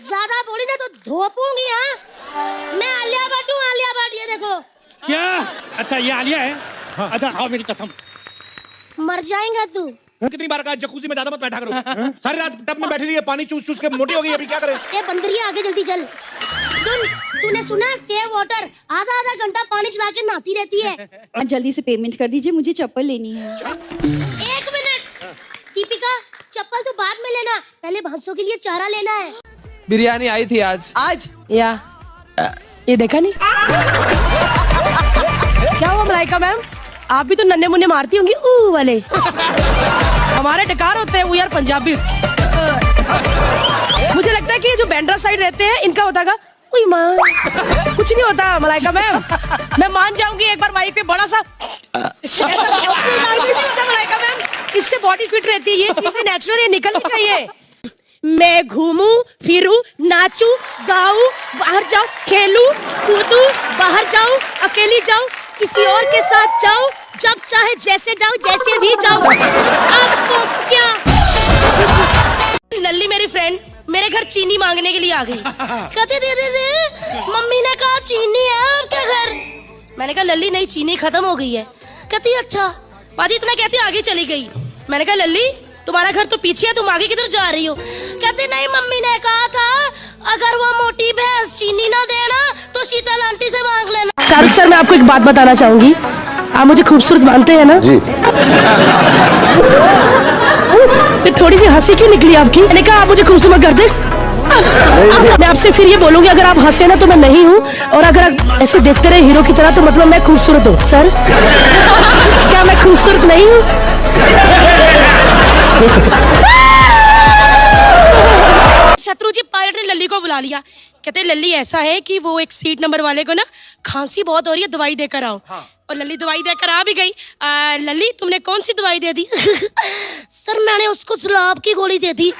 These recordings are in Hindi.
ज्यादा बोली ना तो धोपूंगी। हाँ मैं आलिया भट्ट हूँ, आलिया भट्ट। ये देखो। क्या? अच्छा ये आलिया है? हाँ। अच्छा खाओ मेरी कसम। मर जाएगा तू। कितनी बार कहा जकूजी में ज्यादा मत बैठा करो। सारी रात टब में बैठी रही है, पानी चूस चूस के मोटी हो गई। अभी क्या करे? ए बंदरिया आगे जल्दी चल। सुन, तूने सुना सेव वाटर आधा आधा घंटा पानी चला के नहाती रहती है। जल्दी से पेमेंट कर दीजिए, मुझे चप्पल लेनी है। 1 मिनट दीपिका, चप्पल तो बाद में लेना, पहले भैंसों के लिए चारा लेना है। बिरयानी आई थी आज या ये देखा नहीं? क्या हुआ मलाइका मैम, आप भी तो नन्हे मुन्ने मारती होंगी ऊ वाले। हमारे डकार होते हैं वो यार पंजाबी। मुझे लगता है कि ये जो बैंड्रा साइड रहते हैं इनका होता है उई माँ, कुछ नहीं होता मलाइका मैम। मैं मान जाऊंगी एक बार माइक पे बड़ा सा होता मलाइका मैम, इससे बॉडी फिट रहती है। ये चीजें नेचुरल ये निकलनी चाहिए। मैं घूमूं फिरूं नाचूं गाऊं, बाहर जाऊं खेलूं कूदूं, बाहर जाऊं अकेली जाऊं किसी और के साथ जाऊं, जब चाहे जैसे जाऊं जैसे भी जाऊं। आपको क्या? लल्ली मेरी फ्रेंड मेरे घर चीनी मांगने के लिए आ गई। कहती दीदी जी मम्मी ने कहा चीनी है आपके घर। मैंने कहा लल्ली नहीं, चीनी खत्म हो गई है। कहती अच्छा पाजी, इतना कहती आगे चली गई। मैंने कहा लल्ली तुम्हारा घर तो पीछे है, तुम आगे किधर जा रही हो? कहते नहीं मम्मी ने कहा था अगर वो मोटी भैंस चीनी ना देना तो शीतल आंटी से मांग लेना। शाहरुख सर मैं आपको एक बात बताना चाहूंगी, आप मुझे खूबसूरत मानते हैं ना जी? फिर थोड़ी सी हंसी क्यों निकली आपकी? मैंने कहा आप मुझे खूबसूरत कर दे। मैं आपसे फिर ये बोलूंगी अगर आप हंसे ना तो मैं नहीं हूँ, और अगर आप ऐसे देखते रहे हीरो की तरह तो मतलब मैं खूबसूरत हूँ। सर क्या मैं खूबसूरत नहीं हूँ? शत्रुजी पायलट ने लल्ली को बुला लिया। कहते लल्ली ऐसा है कि वो एक सीट नंबर वाले को ना खांसी बहुत हो रही है, दवाई देकर आओ। हाँ। और लल्ली दवाई देकर आ भी गई। लल्ली तुमने कौन सी दवाई दे दी? सर मैंने उसको जुलाब की गोली दे दी।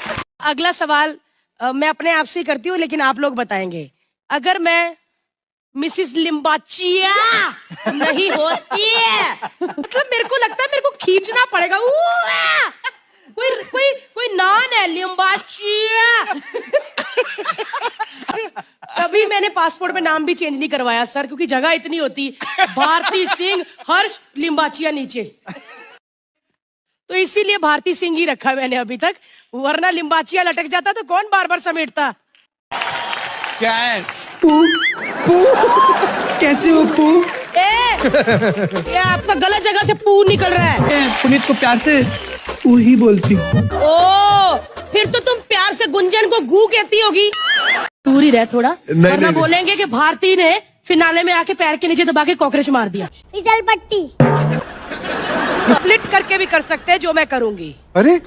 अगला सवाल मैं अपने आप से करती हूँ लेकिन आप लोग बताएंगे, अगर मैं मिसिस लिम्बाचिया नहीं होती है, मतलब मेरे को लगता है मेरे को खींचना पड़ेगा। कोई नान है लिम्बाचिया। कभी मैंने पासपोर्ट में नाम भी चेंज नहीं करवाया सर, क्योंकि जगह इतनी होती। भारती सिंह हर्ष लिम्बाचिया नीचे, तो इसीलिए भारती सिंह ही रखा मैंने अभी तक, वरना लिम्बाचिया लटक जाता तो कौन बार बार समेटता। क्या है? पू पू कैसे हो पू? ये आपका गलत जगह से पू निकल रहा है। पुनीत को प्यार से पू ही बोलती हूँ। ओ फिर तो तुम प्यार से गुंजन को गू कहती होगी। दूर ही रह थोड़ा, वरना बोलेंगे कि भारती ने फिनाले में आके पैर के नीचे दबा के कॉकरोच मार दिया। फिसल पट्टी स्प्लिट करके भी कर सकते हैं जो मैं करूंगी। अरे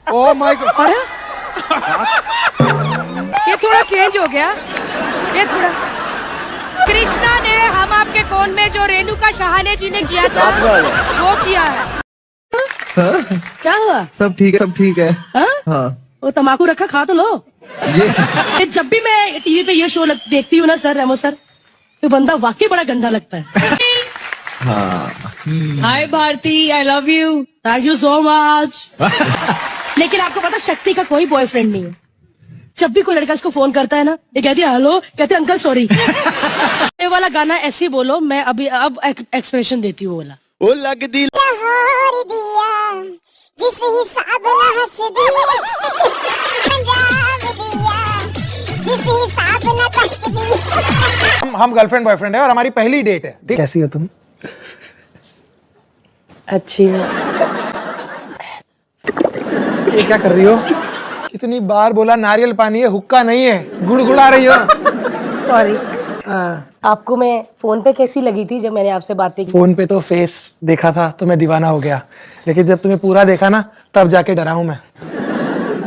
ओह माय गॉड, अरे ये थोड़ा चेंज हो गया। ये थोड़ा कृष्णा ने हम आपके कौन में जो रेणुका शहाने जी ने किया था वो किया है। क्या हुआ? सब ठीक है। हाँ? वो तम्बाकू रखा, खा तो लो। ये जब भी मैं टीवी पे ये शो देखती हूँ ना सर, रेमो सर, तो बंदा वाकई बड़ा गंदा लगता है। Hi Bharti, I love you. Thank you so much. लेकिन आपको पता शक्ति का कोई बॉयफ्रेंड नहीं है। जब भी कोई लड़का इसको फोन करता है ना, ये कहती है हेलो, कहते हैं अंकल सॉरी। ये वाला गाना ऐसे ही बोलो, मैं अभी अब एक्सप्रेशन देती हूँ। बोला वो लग दी दिया जिस हिसाब ना हंस दिया, जिस हिसाब ना तक दिया। हम गर्लफ्रेंड बॉयफ्रेंड है और हमारी पहली डेट है। कैसी हो तुम? अच्छी है। ये क्या कर रही हो? कितनी बार बोला नारियल पानी है, हुक्का नहीं है, गुड़गुड़ा रही हो। सॉरी। आपको मैं फोन पे कैसी लगी थी जब मैंने आपसे बातें की? फोन पे तो फेस देखा था तो मैं दीवाना हो गया, लेकिन जब तुम्हें पूरा देखा ना तब जाके डरा हूं मैं।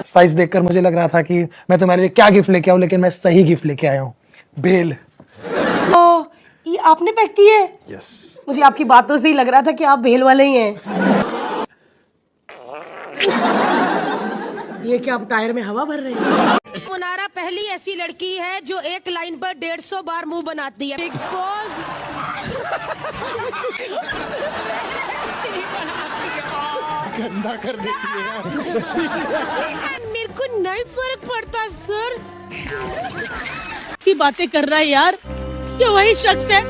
साइज देखकर मुझे लग रहा था कि मैं तुम्हारे लिए क्या गिफ्ट लेके आऊं, लेकिन मैं सही गिफ्ट लेके आया हूँ, बेल। ओ, ये आपने पैक की है? यस। मुझे आपकी बातों से ही लग रहा था कि आप भेल वाले ही हैं। ये क्या आप टायर में हवा भर रहे हैं? मुनारा पहली ऐसी लड़की है जो एक लाइन पर 150 बार मुंह बनाती है। बिग बॉस गंदा कर देती है। मेरे को नहीं फर्क पड़ता सर। ऐसी बातें कर रहा है यार, ये वही शख्स है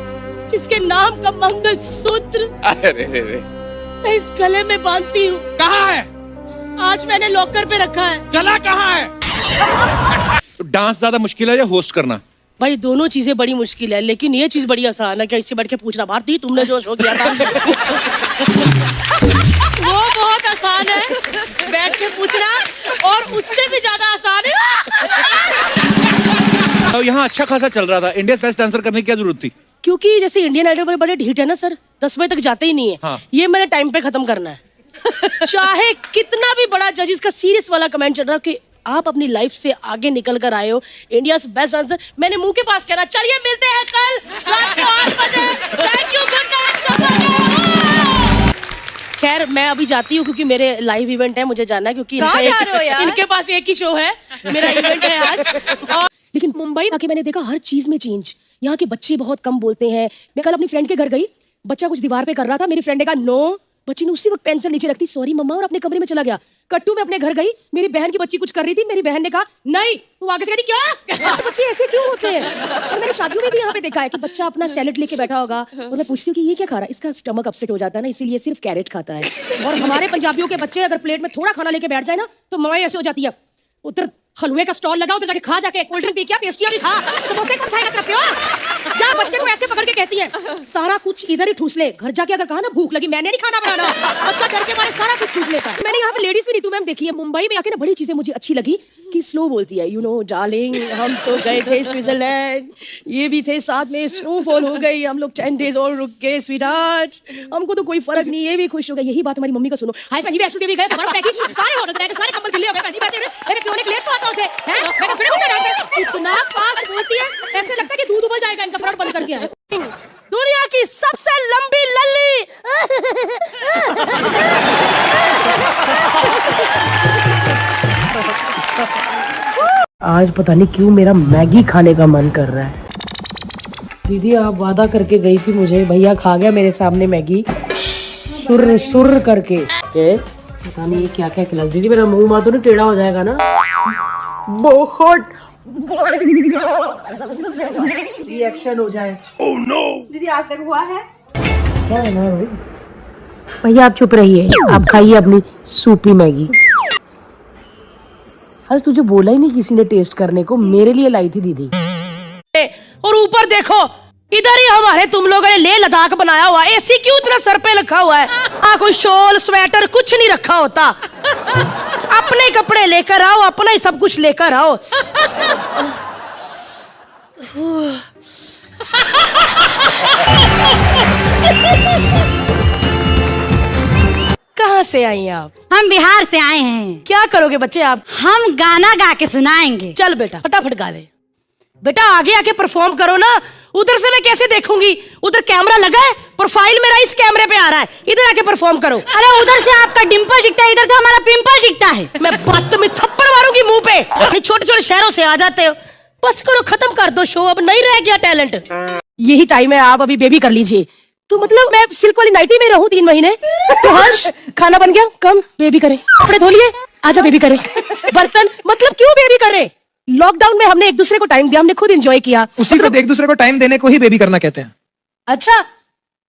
जिसके नाम का मंगलसूत्र मैं इस गले में बांधती हूँ। कहाँ है? आज मैंने लॉकर पे रखा है। गला कहाँ है? डांस ज्यादा मुश्किल है या होस्ट करना? भाई दोनों चीजें बड़ी मुश्किल है, लेकिन ये चीज बड़ी आसान है। क्या इससे बढ़ के पूछना? भारती तुमने जो शो किया था वो बहुत आसान है, बैठ के पूछना, और उससे भी ज्यादा आसान है। तो यहाँ अच्छा खासा चल रहा था, इंडिया बेस्ट डांसर करने की क्या जरूरत थी? क्योंकि जैसे इंडियन आइडल वाले बड़े ढीठ है ना सर, 10 बजे तक जाते ही नहीं है। हाँ। ये मैंने टाइम पे खत्म करना है। चाहे कितना भी बड़ा जजेस का सीरियस वाला कमेंट चल रहा है कि आप अपनी लाइफ से आगे निकल कर आए हो, इंडिया बेस्ट डांसर, मैंने मुंह के पास कहना। चलिए मिलते हैं कल रात को 8 बजे। Thank you, good night. खैर मैं अभी जाती हूँ क्योंकि मेरे लाइव इवेंट है, मुझे जाना है क्योंकि इनके पास एक ही शो है, मेरा इवेंट है आज। और लेकिन मुंबई आके मैंने देखा हर चीज में चेंज। यहाँ के बच्चे बहुत कम बोलते हैं। मैं कल अपनी फ्रेंड के घर गई, बच्चा कुछ दीवार पे कर रहा था, मेरी फ्रेंड ने कहा नो, बच्ची ने उसी वक्त पेंसिल नीचे रखती, सॉरी मम्मा, और अपने कमरे में चला गया। कट्टू में अपने घर गई, मेरी बहन की बच्ची कुछ कर रही थी, मेरी बहन ने कहा नहीं, वो आगे से कहती क्या बच्चे ऐसे क्यों होते हैं। और मैंने शादियों में भी यहाँ पे देखा है कि बच्चा अपना सैलेड लेके बैठा होगा और मैं पूछती हूँ कि ये क्या खा रहा है, इसका स्टमक अपसेट हो जाता है ना, इसीलिए सिर्फ कैरेट खाता है। और हमारे पंजाबियों के बच्चे अगर प्लेट में थोड़ा खाना लेके बैठ जाए ना तो मौएं ऐसे हो जाती है। उधर हलवे का स्टॉल लगा, उधर जाके खा, जाके कोल्ड ड्रिंक पी, क्या पेस्ट्रियां भी खा, समोसे कौन खाएगा तेरा प्यार। जा बच्चे को ऐसे पकड़ के कहती है सारा कुछ इधर ही ठूस ले। घर जाके अगर कहा ना भूख लगी, मैंने नहीं खाना बनाना, बच्चा डर के मारे सारा कुछ ठूस लेता है। मैंने यहाँ पे लेडीज भी नीतू मैम देखी है। मुंबई में आके ना बड़ी चीजें मुझे अच्छी लगी कि स्लो बोलती है। यू नो डार्लिंग, हम तो गए थे स्विट्जरलैंड, ये भी थे साथ में, स्नोफॉल हो गई, हम लोग 10 days और रुक गए स्वीटहार्ट, हमको तो कोई फर्क नहीं, ये भी खुश हो गए। यही बात हमारी मम्मी को सुनो। हाय पंजी वैष्णो देवी गए, बर्फ पैकी, सारे होटल गए, सारे कंबल गिले हो गए, पंजी मेरे प्यो ने क्लेश तो आता होते हैं, मैं फिर इतना फास्ट बोलती है ऐसे लगता है कि दूध उबल जाएगा, इनका फ्रंट बंद करके आए। दुनिया की सबसे लंबी लल्ली। आज पता नहीं क्यों मेरा मैगी खाने का मन कर रहा है। दीदी आप वादा करके गई थी मुझे, भैया खा गया मेरे सामने मैगी सुर सुर करके। पता नहीं ये क्या क्या खिला। दीदी मेरा मुंह माँ तो नहीं टेढ़ा हो जाएगा ना? बहुत रिएक्शन हो जाए। oh, no. दीदी आज तक हुआ है? क्या है ना भाई? भैया आप चुप रहिए, आप खाइए अपनी सूपी मैगी। आज तुझे बोला ही नहीं किसी ने टेस्ट करने को, मेरे लिए लाई थी दीदी। और ऊपर देखो, इधर ही हमारे तुम लोगों ने ले लद्दाख बनाया हुआ। एसी क्यों इतना सर पे रखा हुआ है? कोई शॉल स्वेटर कुछ नहीं रखा होता। अपने कपड़े लेकर आओ, अपना ही सब कुछ लेकर आओ। कहाँ से आई आप? हम बिहार से आए हैं। क्या करोगे बच्चे आप? हम गाना गा के सुनाएंगे। चल बेटा फटाफट गा दे। बेटा आगे आके परफॉर्म करो ना, उधर से मैं कैसे देखूंगी? उधर कैमरा लगा है, प्रोफाइल मेरा इस कैमरे पे आ रहा है, इधर आके परफॉर्म करो। अरे उधर से आपका डिंपल दिखता है, इधर से हमारा पिंपल दिखता है। मैं बात में थप्पड़ मारूंगी मुंह पे। छोटे छोटे शहरों से आ जाते हो, बस करो, खत्म कर दो शो, अब नहीं रह गया टैलेंट। यही टाइम है, आप अभी बेबी कर लीजिए। तो मतलब मैं सिल्क वाली नाइटी में रहूं 3 महीने? तो हर्ष खाना बन गया, कम बेबी करे, कपड़े धो लिए, आजा बेबी करे, बर्तन, मतलब क्यों बेबी करे? लॉकडाउन में हमने एक दूसरे को टाइम दिया, हमने खुद एंजॉय किया। उसी को एक दूसरे को टाइम देने को ही बेबी करना कहते हैं। अच्छा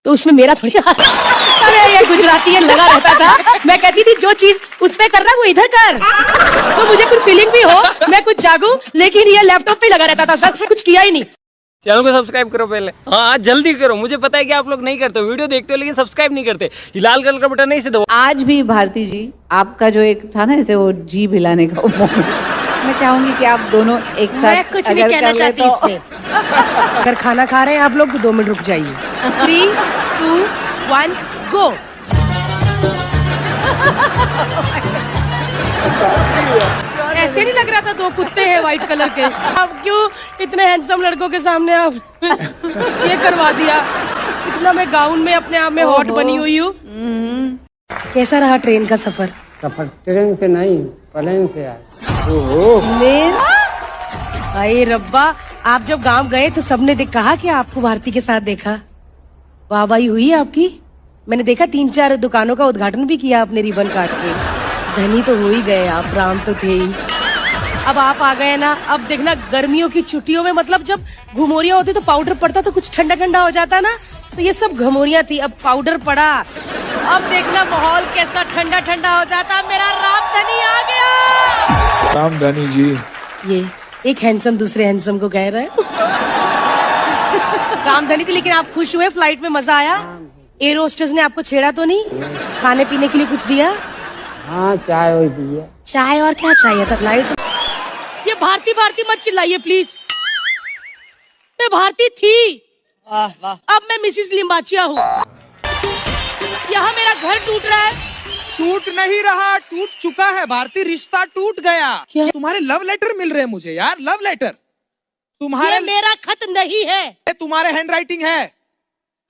तो उसमें मेरा थोड़ी अरे ये गुजराती है लगा रहता था। मैं कहती थी जो चीज उसमें कर रहा है वो इधर कर, तो मुझे कुछ फीलिंग भी हो, मैं कुछ जागूं, लेकिन ये लैपटॉप पे लगा रहता था सर, कुछ किया ही नहीं। चैनल को सब्सक्राइब करो पहले, हाँ जल्दी करो। मुझे पता है कि आप लोग नहीं करते हो, वीडियो देखते हो लेकिन सब्सक्राइब नहीं करते। ये लाल कलर का बटन नहीं से दबाओ। आज भी भारती जी आपका जो एक था ना ऐसे वो जी हिलाने का मैं चाहूंगी कि आप दोनों एक साथ मैं कुछ नहीं कहना चाहती इसमें। अगर खाना खा रहे हैं आप लोग तो 2 मिनट रुक जाइए। 3, 2, 1 गो। ऐसे नहीं लग रहा था 2 कुत्ते हैं व्हाइट कलर के? अब क्यों इतने हैंडसम लड़कों के सामने आप ये करवा दिया? इतना मैं गाउन में अपने आप में हॉट बनी हुई हूँ। कैसा रहा ट्रेन का सफर? सफर ट्रेन से नहीं, प्लेन से आए। अरे रब्बा, आप जब गांव गए तो सबने कहा कि आपको भारती के साथ देखा, वाहवाही हुई आपकी। मैंने देखा 3-4 दुकानों का उद्घाटन भी किया आपने रिबन काट के। धनी तो हो ही गए आप, राम तो थे ही। अब आप आ गए ना, अब देखना गर्मियों की छुट्टियों में मतलब जब घुमोरियां होती तो पाउडर पड़ता तो कुछ ठंडा ठंडा हो जाता ना, तो ये सब घमोरियां थी, अब पाउडर पड़ा, अब देखना माहौल कैसा ठंडा ठंडा हो जाता। मेरा रामधनी आ गया। रामधनी जी, ये एक हैंडसम दूसरे हैंडसम को कह रहे हैं। रामधनी थी, लेकिन आप खुश हुए? फ्लाइट में मजा आया? एयर होस्टेस ने आपको छेड़ा तो नहीं? खाने पीने के लिए कुछ दिया? हाँ चाय वही दिया। चाय और क्या चाहिए था फ्लाइट? ये भारती भारती मत चिल्लाइए प्लीज, मैं भारती थी, अब मैं मिसिस लिम्बाचिया हूँ। यहाँ मेरा घर टूट रहा है। टूट नहीं रहा, टूट चुका है भारती, रिश्ता टूट गया। क्या? तुम्हारे लव लेटर मिल रहे हैं मुझे यार, लव लेटर। तुम्हारे ये मेरा खत नहीं है तुम्हारे हैंडराइटिंग है।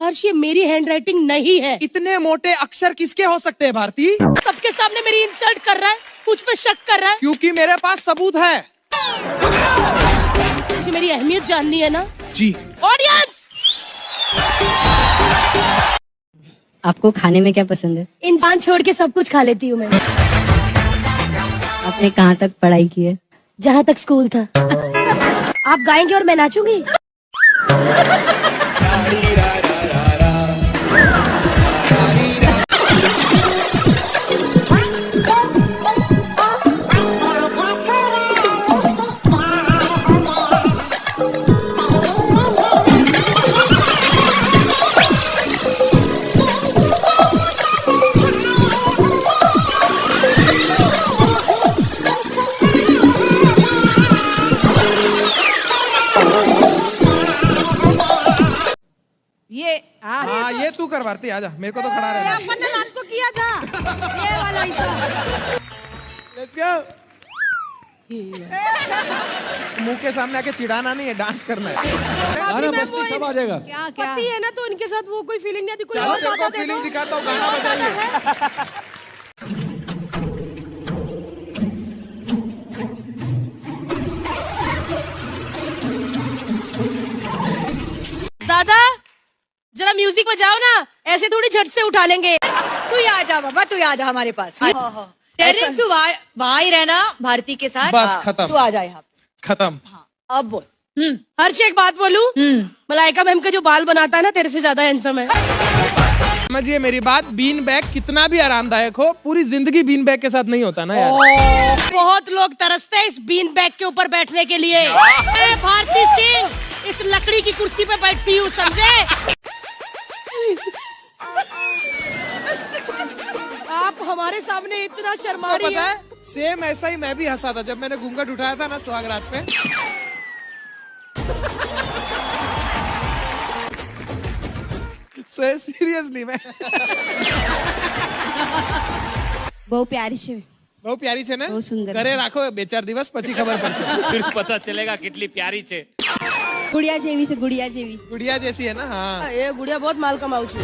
हर्ष, ये मेरी हैंडराइटिंग नहीं है। इतने मोटे अक्षर किसके हो सकते हैं भारती? सबके सामने मेरी इंसल्ट कर रहा है, मुझ पे शक कर रहा है। क्योंकि मेरे पास सबूत है। मुझे मेरी अहमियत जाननी है ना जी। ऑडियंस। आपको खाने में क्या पसंद है? इंसान छोड़ के सब कुछ खा लेती हूँ मैं। आपने कहाँ तक पढ़ाई की है? जहाँ तक स्कूल था। आप गाएंगे और मैं नाचूंगी। हाँ ये तू कर भारती, आजा, मेरे को तो खड़ा रहना है। मतलब आपको किया था ये वाला हिस्सा। Let's go. मुंह के सामने आके चिढ़ाना नहीं है, डांस करना है। गाना बजते सब आ जाएगा। क्या क्या पति है ना, तो इनके साथ वो कोई फीलिंग नहीं आती। कोई चलो और तेरे को गाना दे फीलिंग दो। दिखाता हूँ, गाना बजाइए। दादा जरा म्यूजिक बजाओ ना, ऐसे थोड़ी झट से उठा लेंगे। तू ही आ जा बाबा, तू ही आ जा हमारे पास। टेरेंस तू वहाँ ही रहना भारती के साथ। बस खत्म। तू आ जा यहाँ पे। खत्म। अब बोल। हर्ष एक बात बोलूं, मलाइका मैम का जो बाल बनाता है ना, तेरे से ज्यादा हैंडसम है। समझिए मेरी बात, बीन बैग कितना भी आरामदायक हो, पूरी जिंदगी बीन बैग के साथ नहीं होता ना यार। बहुत लोग तरसते हैं इस बीन बैग के ऊपर बैठने के लिए। मैं भारती सिंह इस लकड़ी की कुर्सी पे बैठती हूँ, समझे? आप हमारे सामने इतना शर्मा रही पता हैं। है, सेम ऐसा ही मैं भी हंसा था जब मैंने घूंघट उठाया था ना सुहागरात पे। सीरियसली मैं બહુ પ્યારી છે, બહુ પ્યારી છે ને? બહુ સુંદર ઘરે છે. રાખો, 2-4 દિવસ પછી ખબર પડશે. फिर पता चलेगा कितनी प्यारी छे। ગુડિયા જેવી છે, ગુડિયા જેવી. गुड़िया जैसी है ना? हाँ। ये गुड़िया बहुत माल कमाऊ छे।